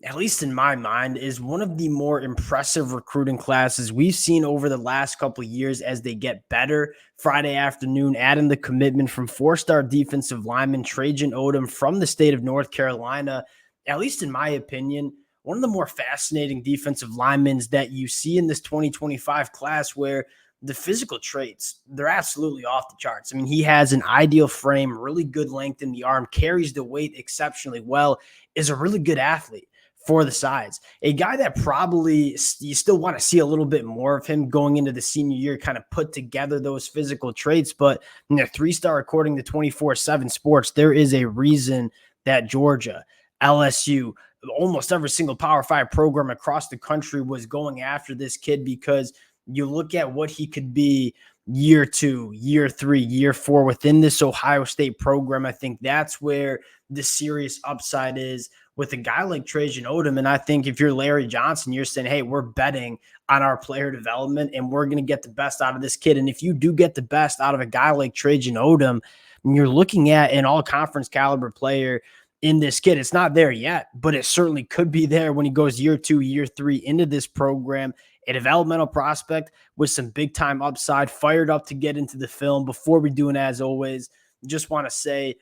at least in my mind, is one of the more impressive recruiting classes we've seen over the last couple of years as they get better. Friday afternoon, adding the commitment from four-star defensive lineman Trajen Odom from the state of North Carolina. At least in my opinion, one of the more fascinating defensive linemen that you see in this 2025 class, where the physical traits, they're absolutely off the charts. I mean, he has an ideal frame, really good length in the arm, carries the weight exceptionally well, is a really good athlete for the size. A guy that probably you still want to see a little bit more of him going into the senior year, kind of put together those physical traits. But 3-star, according to 24/7 Sports, there is a reason that Georgia, LSU, almost every single Power 5 program across the country was going after this kid, because you look at what he could be year 2, year 3, year 4 within this Ohio State program. I think that's where the serious upside is with a guy like Trajen Odom. And I think if you're Larry Johnson, you're saying, hey, we're betting on our player development and we're going to get the best out of this kid. And if you do get the best out of a guy like Trajen Odom, you're looking at an all-conference caliber player in this kid. It's not there yet, but it certainly could be there when he goes year 2, year 3 into this program. A developmental prospect with some big-time upside, fired up to get into the film. Before we do, and as always, just want to say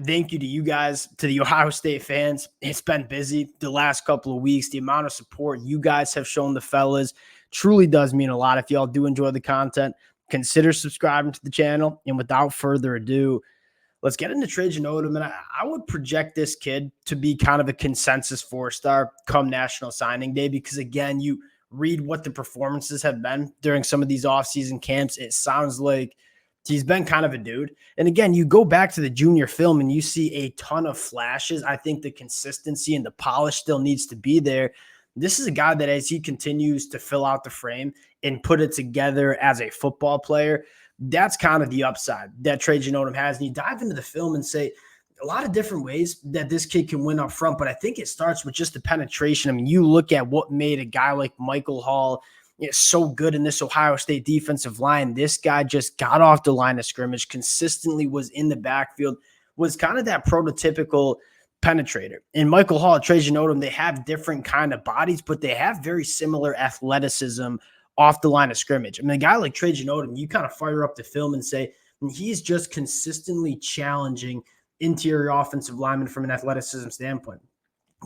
thank you to you guys, to the Ohio State fans. It's been busy the last couple of weeks. The amount of support you guys have shown the fellas truly does mean a lot. If y'all do enjoy the content, consider subscribing to the channel. And without further ado, let's get into Trajen Odom. And I would project this kid to be kind of a consensus 4-star come National Signing Day, because, again, you read what the performances have been during some of these offseason camps. It sounds like he's been kind of a dude. And again, you go back to the junior film and you see a ton of flashes. I think the consistency and the polish still needs to be there. This is a guy that, as he continues to fill out the frame and put it together as a football player, that's kind of the upside that Trajen Odom has. And you dive into the film and say a lot of different ways that this kid can win up front, but I think it starts with just the penetration. I mean, you look at what made a guy like Michael Hall so good in this Ohio State defensive line. This guy just got off the line of scrimmage, consistently was in the backfield, was kind of that prototypical penetrator. And Michael Hall, Trajen Odom, they have different kind of bodies, but they have very similar athleticism off the line of scrimmage. I mean, a guy like Trajen Odom, you kind of fire up the film and say, he's just consistently challenging interior offensive lineman from an athleticism standpoint.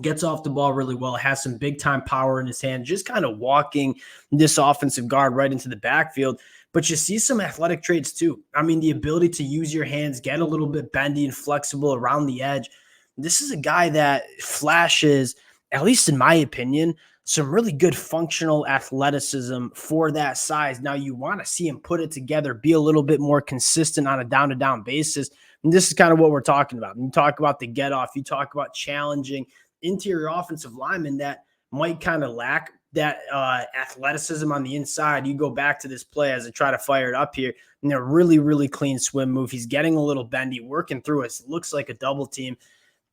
Gets off the ball really well, has some big-time power in his hand, just kind of walking this offensive guard right into the backfield. But you see some athletic traits too. I mean, the ability to use your hands, get a little bit bendy and flexible around the edge. This is a guy that flashes, at least in my opinion, some really good functional athleticism for that size. Now, you want to see him put it together, be a little bit more consistent on a down-to-down basis. And this is kind of what we're talking about. You talk about the get-off. You talk about challenging interior offensive linemen that might kind of lack that athleticism on the inside. You go back to this play as I try to fire it up here, and a really, really clean swim move. He's getting a little bendy, working through it. It looks like a double team,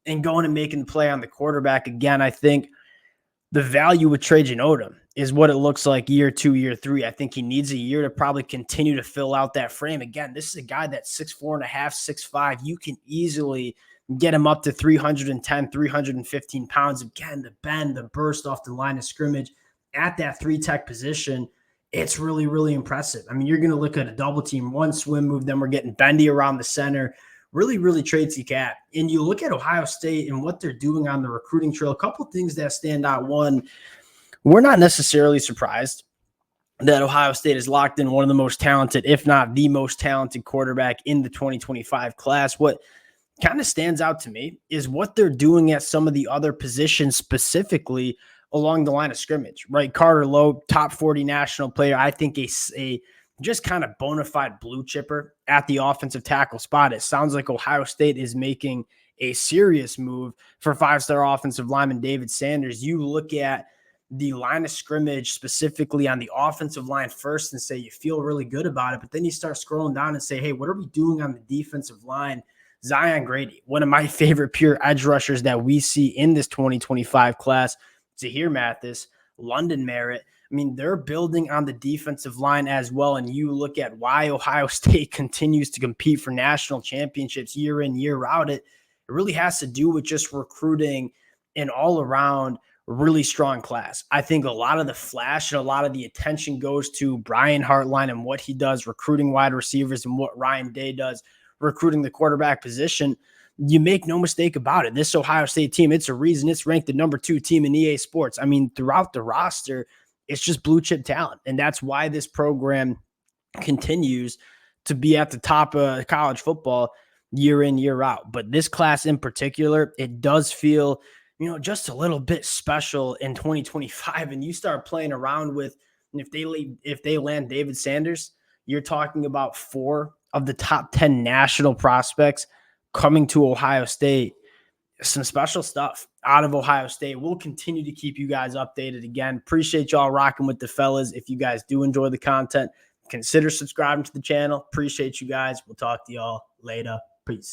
and going and making the play on the quarterback. Again, I think the value with Trajen Odom is what it looks like year 2, year 3. I think he needs a year to probably continue to fill out that frame. Again, this is a guy that's 6'4.5", 6'5". You can easily get him up to 310, 315 pounds. Again, the bend, the burst off the line of scrimmage at that 3-tech position, it's really, really impressive. I mean, you're going to look at a double team, one swim move, then we're getting bendy around the center. Really, really traits you can. And you look at Ohio State and what they're doing on the recruiting trail, a couple of things that stand out. One, we're not necessarily surprised that Ohio State has locked in one of the most talented, if not the most talented quarterback in the 2025 class. What kind of stands out to me is what they're doing at some of the other positions, specifically along the line of scrimmage, right? Carter Lowe, top 40 national player. I think a just kind of bona fide blue chipper at the offensive tackle spot. It sounds like Ohio State is making a serious move for 5-star offensive lineman David Sanders. You look at the line of scrimmage specifically on the offensive line first and say you feel really good about it, but then you start scrolling down and say, hey, what are we doing on the defensive line? Zion Grady, one of my favorite pure edge rushers that we see in this 2025 class. Zahir Mathis, London Merritt. I mean, they're building on the defensive line as well. And you look at why Ohio State continues to compete for national championships year in, year out. It really has to do with just recruiting an all-around really strong class. I think a lot of the flash and a lot of the attention goes to Brian Hartline and what he does recruiting wide receivers and what Ryan Day does recruiting the quarterback position. You make no mistake about it. This Ohio State team, it's a reason it's ranked the number 2 team in EA Sports. I mean, throughout the roster, it's just blue chip talent. And that's why this program continues to be at the top of college football year in, year out. But this class in particular, it does feel, just a little bit special in 2025. And you start playing around with, if they land David Sanders, you're talking about 4 of the top 10 national prospects coming to Ohio State. Some special stuff out of Ohio State. We'll continue to keep you guys updated. Again, appreciate y'all rocking with the fellas. If you guys do enjoy the content, consider subscribing to the channel. Appreciate you guys. We'll talk to y'all later.